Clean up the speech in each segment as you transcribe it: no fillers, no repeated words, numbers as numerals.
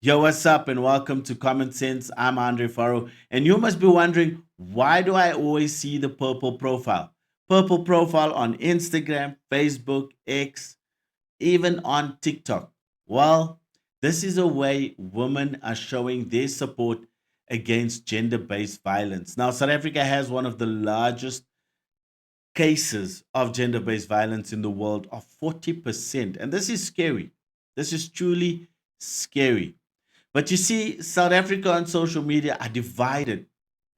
Yo, what's up, and welcome to Common Sense. I'm Andre Faro, and you must be wondering, why do I always see the purple profile? Purple profile on Instagram, Facebook, X, even on TikTok. Well, this is a way women are showing their support against gender based violence. Now, South Africa has one of the largest cases of gender based violence in the world of 40%. And this is scary. This is truly scary. But you see, South Africa on social media are divided.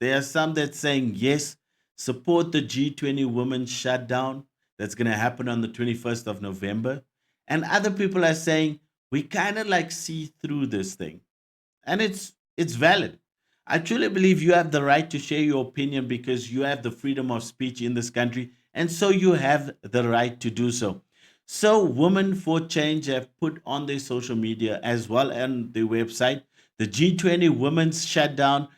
There are some that saying yes, support the G20 women shutdown that's going to happen on the 21st of November. And other people are saying we kind of like see through this thing. And it's valid. I truly believe you have the right to share your opinion because you have the freedom of speech in this country, and so you have the right to do so. So, Women for Change have put on their social media as well on their website the G20 Women's Shutdown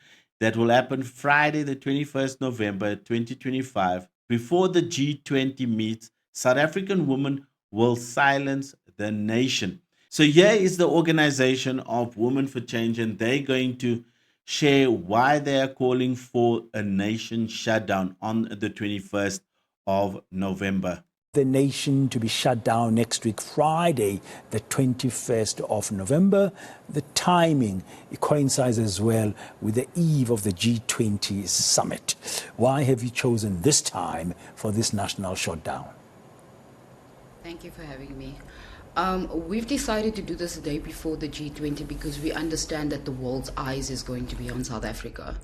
that will happen Friday, the 21st November 2025. Before the G20 meets, South African women will silence the nation. So here is the organization of Women for Change, and they're going to share why they are calling for a nation shutdown on the 21st of November. The nation to be shut down next week, Friday, the 21st of November. The timing it coincides as well with the eve of the G20 summit. Why have you chosen this time for this national shutdown? Thank you for having me. We've decided to do this the day before the G20 because we understand that the world's eyes is going to be on South Africa.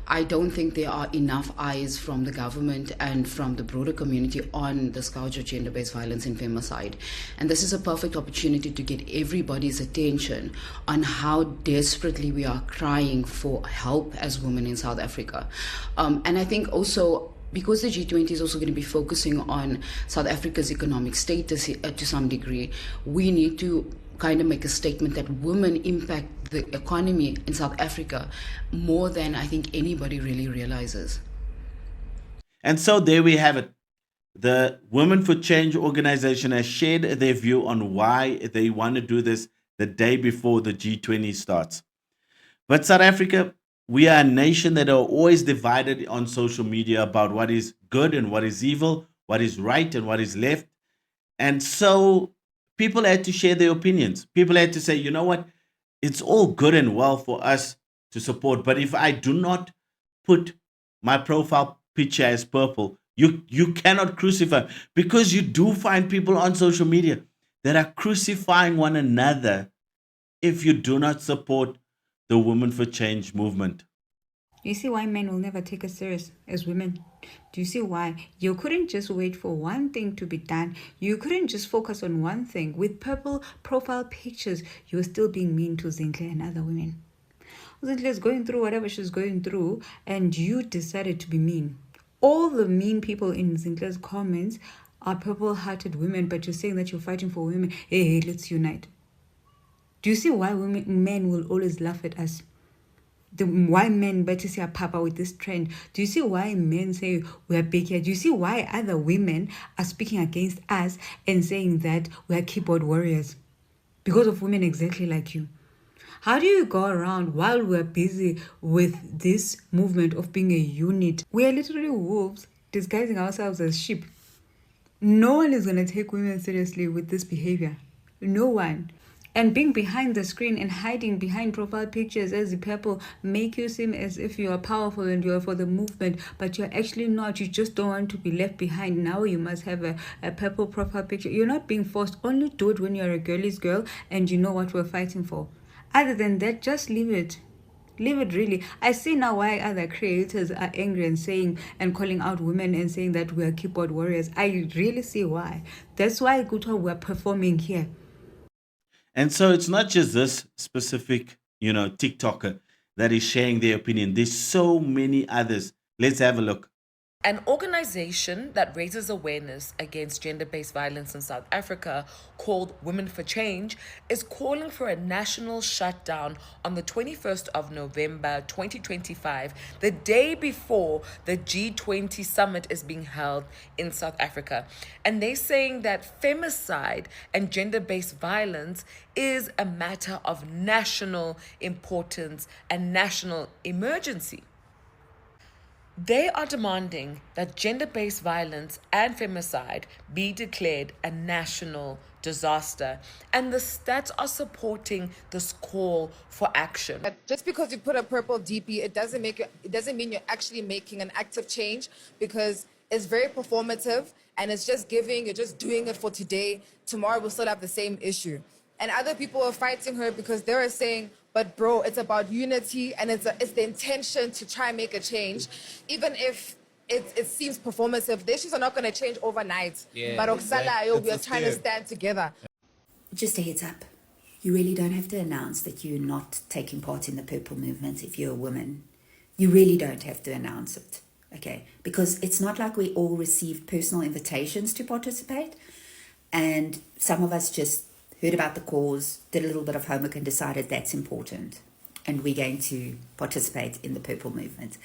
I don't think there are enough eyes from the government and from the broader community on the scourge of gender-based violence and femicide. And this is a perfect opportunity to get everybody's attention on how desperately we are crying for help as women in South Africa. And I think also because the G20 is also going to be focusing on South Africa's economic status to some degree, we need to kind of make a statement that women impact the economy in South Africa more than I think anybody really realizes. And so there we have it. The Women for Change organization has shared their view on why they want to do this the day before the G20 starts. But South Africa, we are a nation that are always divided on social media about what is good and what is evil, what is right and what is left. And so people had to share their opinions. People had to say, you know what? It's all good and well for us to support. But if I do not put my profile picture as purple, you cannot crucify, because you do find people on social media that are crucifying one another if you do not support the Women for Change movement. You see why men will never take us serious as women? Do you see why? You couldn't just wait for one thing to be done. You couldn't just focus on one thing. With purple profile pictures, you were still being mean to Zinhle and other women. Zinhle is going through whatever she's going through, and you decided to be mean. All the mean people in Zinhle's comments are purple-hearted women, but you're saying that you're fighting for women. Hey, let's unite. Do you see why men will always laugh at us? Why men better say papa with this trend? Do you see why men say we're big here? Do you see why other women are speaking against us and saying that we're keyboard warriors? Because of women exactly like you. How do you go around while we're busy with this movement of being a unit? We are literally wolves disguising ourselves as sheep. No one is going to take women seriously with this behavior. No one. And being behind the screen and hiding behind profile pictures as the people make you seem as if you are powerful and you are for the movement, but you're actually not. You just don't want to be left behind. Now you must have a purple profile picture. You're not being forced. Only do it when you're a girl's girl and you know what we're fighting for. Other than that, just leave it. Leave it, really. I see now why other creators are angry and saying and calling out women and saying that we are keyboard warriors. I really see why. That's why Gutwa we're performing here. And so it's not just this specific, TikToker that is sharing their opinion. There's so many others. Let's have a look. An organization that raises awareness against gender-based violence in South Africa, called Women for Change, is calling for a national shutdown on the 21st of November 2025, the day before the G20 summit is being held in South Africa. And they're saying that femicide and gender-based violence is a matter of national importance and national emergency. They are demanding that gender-based violence and femicide be declared a national disaster, and the stats are supporting this call for action. But just because you put a purple DP, it doesn't mean you're actually making an active change, because it's very performative and you're just doing it for today. Tomorrow we'll still have the same issue. And other people are fighting her because they're saying, but bro, it's about unity and it's the intention to try and make a change. Even if it seems performative, the issues are not going to change overnight. Yeah, But exactly. we are trying to stand together. Just a heads up, you really don't have to announce that you're not taking part in the purple movement if you're a woman. You really don't have to announce it, okay? Because it's not like we all received personal invitations to participate, and some of us just heard about the cause, did a little bit of homework and decided that's important, and we're going to participate in the purple movement.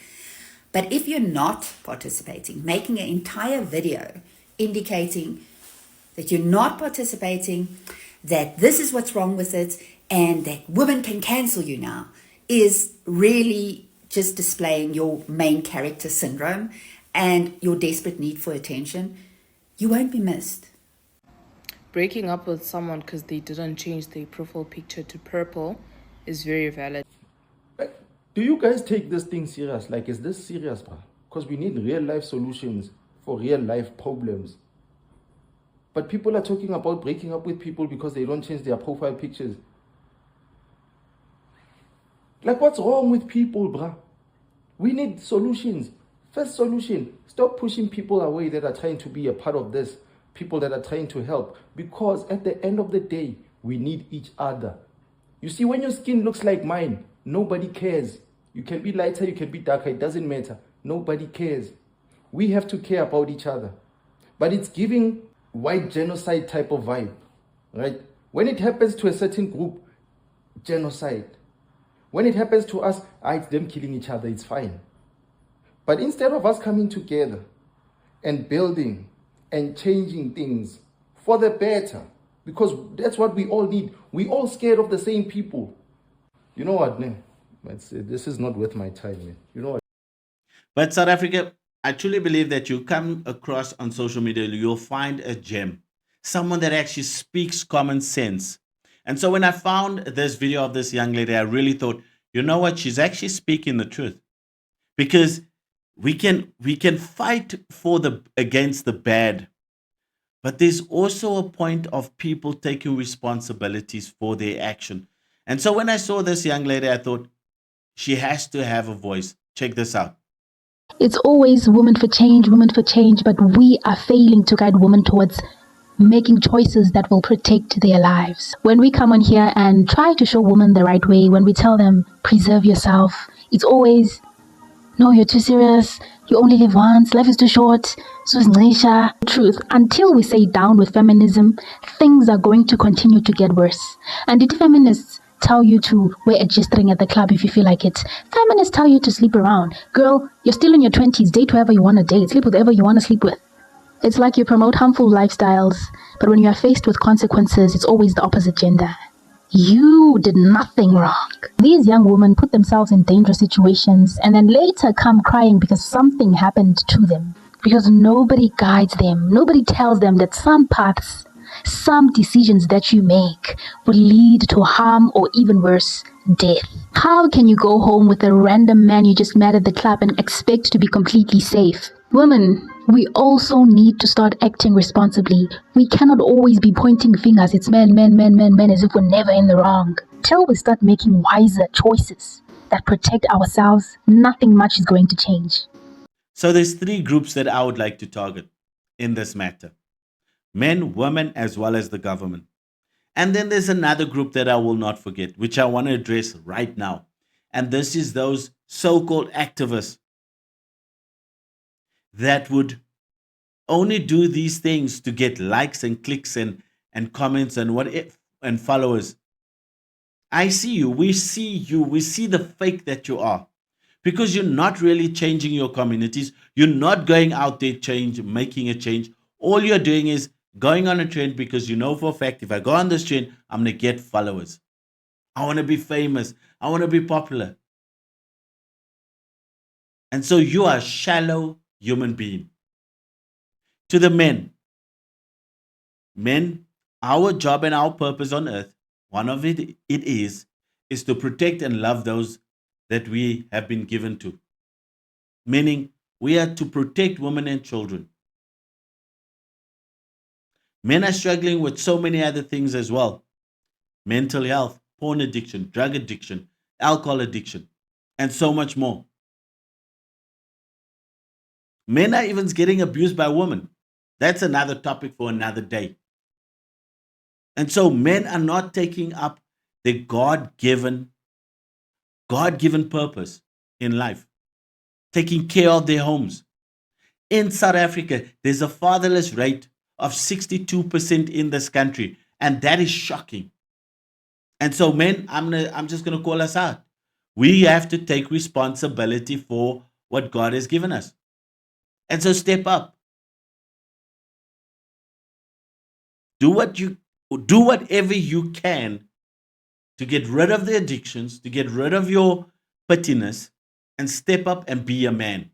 But if you're not participating, making an entire video indicating that you're not participating, that this is what's wrong with it, and that women can cancel you now, is really just displaying your main character syndrome and your desperate need for attention, you won't be missed. Breaking up with someone because they didn't change their profile picture to purple is very valid. Do you guys take this thing serious? Like, is this serious, bro? Because we need real life solutions for real life problems. But people are talking about breaking up with people because they don't change their profile pictures. Like, what's wrong with people, bruh? We need solutions. First solution, stop pushing people away that are trying to be a part of this. People that are trying to help. Because at the end of the day, we need each other. You see, when your skin looks like mine, nobody cares. You can be lighter, you can be darker, it doesn't matter. Nobody cares. We have to care about each other. But it's giving white genocide type of vibe, right? When it happens to a certain group, genocide. When it happens to us, it's them killing each other, it's fine. But instead of us coming together and building and changing things for the better, because that's what we all need. We all scared of the same people. You know what, man? This is not worth my time, man. You know what? But South Africa, I truly believe that you come across on social media, you'll find a gem, someone that actually speaks common sense. And so when I found this video of this young lady, I really thought, you know what? She's actually speaking the truth, because we can fight against the bad, but there's also a point of people taking responsibilities for their action. And so when I saw this young lady, I thought she has to have a voice. Check this out. It's always women for change, but we are failing to guide women towards making choices that will protect their lives. When we come on here and try to show women the right way, when we tell them, preserve yourself, it's always, no, you're too serious, you only live once, life is too short, so is Nisha. Truth, until we say down with feminism, things are going to continue to get worse. And did feminists tell you to wear a G-string at the club if you feel like it? Feminists tell you to sleep around. Girl, you're still in your 20s, date whoever you want to date, sleep with whoever you want to sleep with. It's like you promote harmful lifestyles, but when you are faced with consequences, it's always the opposite gender. You did nothing wrong. These young women put themselves in dangerous situations and then later come crying because something happened to them. Because nobody guides them. Nobody tells them that some paths, some decisions that you make will lead to harm or even worse, death. How can you go home with a random man you just met at the club and expect to be completely safe? Women, we also need to start acting responsibly. We cannot always be pointing fingers. It's men, as if we're never in the wrong. Till we start making wiser choices that protect ourselves, nothing much is going to change. So there's three groups that I would like to target in this matter: men, women, as well as the government. And then there's another group that I will not forget, which I want to address right now. And this is those so-called activists. that would only do these things to get likes and clicks and comments and what if and followers. I see you, we see you, we see the fake that you are. Because you're not really changing your communities. You're not going out there making a change. All you're doing is going on a trend because you know for a fact if I go on this trend, I'm gonna get followers. I want to be famous. I want to be popular. And so you are a shallow human being. To the men, our job and our purpose on earth, one of it is to protect and love those that we have been given to. Meaning, we are to protect women and children. Men are struggling with so many other things as well: mental health, porn addiction, drug addiction, alcohol addiction, and so much more. Men are even getting abused by women. That's another topic for another day. And so men are not taking up the God given purpose in life, taking care of their homes. In South Africa, there's a fatherless rate of 62% in this country, and that is shocking. And so men, I'm just gonna call us out. We have to take responsibility for what God has given us. And so step up. Do what you do whatever you can to get rid of the addictions, to get rid of your pettiness, and step up and be a man.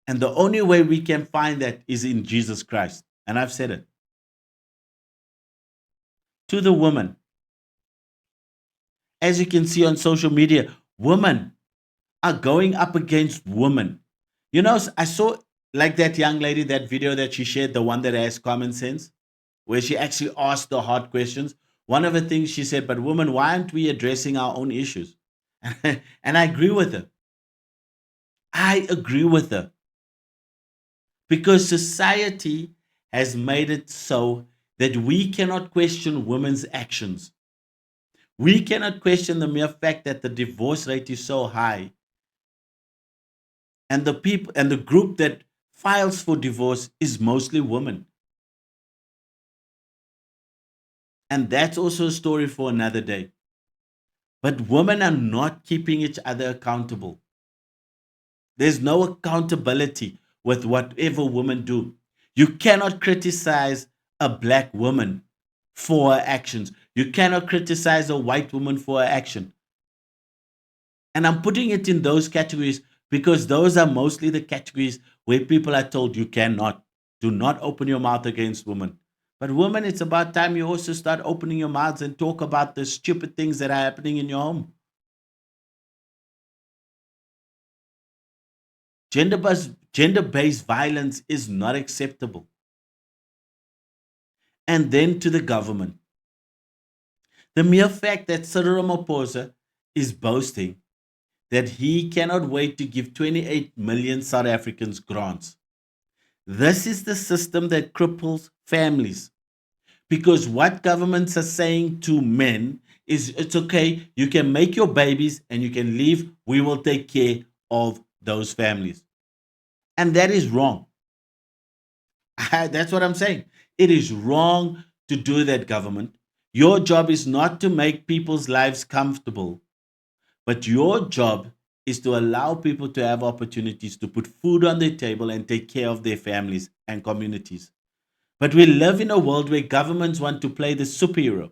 And the only way we can find that is in Jesus Christ. And I've said it. To the woman, as you can see on social media, women are going up against women. You know, I saw like that young lady, that video that she shared, the one that has common sense, where she actually asked the hard questions. One of the things she said, but women, why aren't we addressing our own issues? And I agree with her. I agree with her. Because society has made it so that we cannot question women's actions. We cannot question the mere fact that the divorce rate is so high, and the people and the group that files for divorce is mostly women. And that's also a story for another day. But women are not keeping each other accountable. There's no accountability with whatever women do. You cannot criticize a black woman for her actions. You cannot criticize a white woman for her action. And I'm putting it in those categories because those are mostly the categories where people are told you cannot. Do not open your mouth against women. But women, it's about time you also start opening your mouths and talk about the stupid things that are happening in your home. Gender-based violence is not acceptable. And then to the government. The mere fact that Cyril Ramaphosa is boasting that he cannot wait to give 28 million South Africans grants. This is the system that cripples families. Because what governments are saying to men is it's okay, you can make your babies and you can leave, we will take care of those families. And that is wrong. That's what I'm saying. It is wrong to do that, government. Your job is not to make people's lives comfortable, but your job is to allow people to have opportunities to put food on their table and take care of their families and communities. But we live in a world where governments want to play the superhero,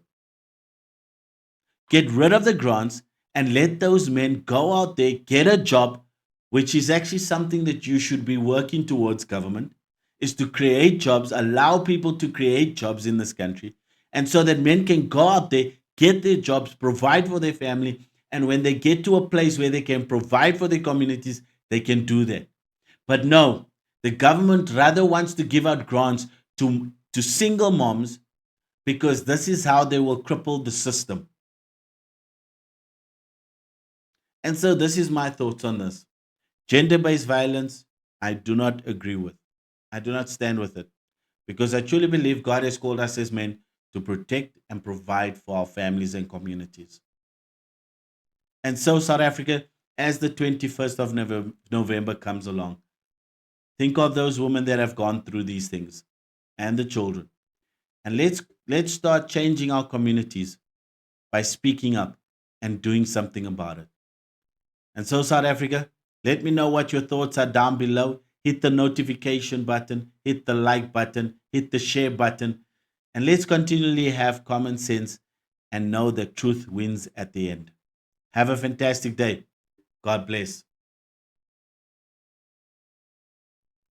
get rid of the grants, and let those men go out there, get a job, which is actually something that you should be working towards, government, is to create jobs, allow people to create jobs in this country, and so that men can go out there, get their jobs, provide for their family, and when they get to a place where they can provide for their communities, they can do that. But no, the government rather wants to give out grants to single moms because this is how they will cripple the system. And so this is my thoughts on this. Gender-based violence, I do not agree with. I do not stand with it because I truly believe God has called us as men to protect and provide for our families and communities. And so, South Africa, as the 21st of November comes along, Think of those women that have gone through these things and the children. And let's start changing our communities by speaking up and doing something about it. And so, South Africa, let me know what your thoughts are down below. Hit the notification button, hit the like button, hit the share button, and let's continually have common sense and know that truth wins at the end. Have a fantastic day. God bless.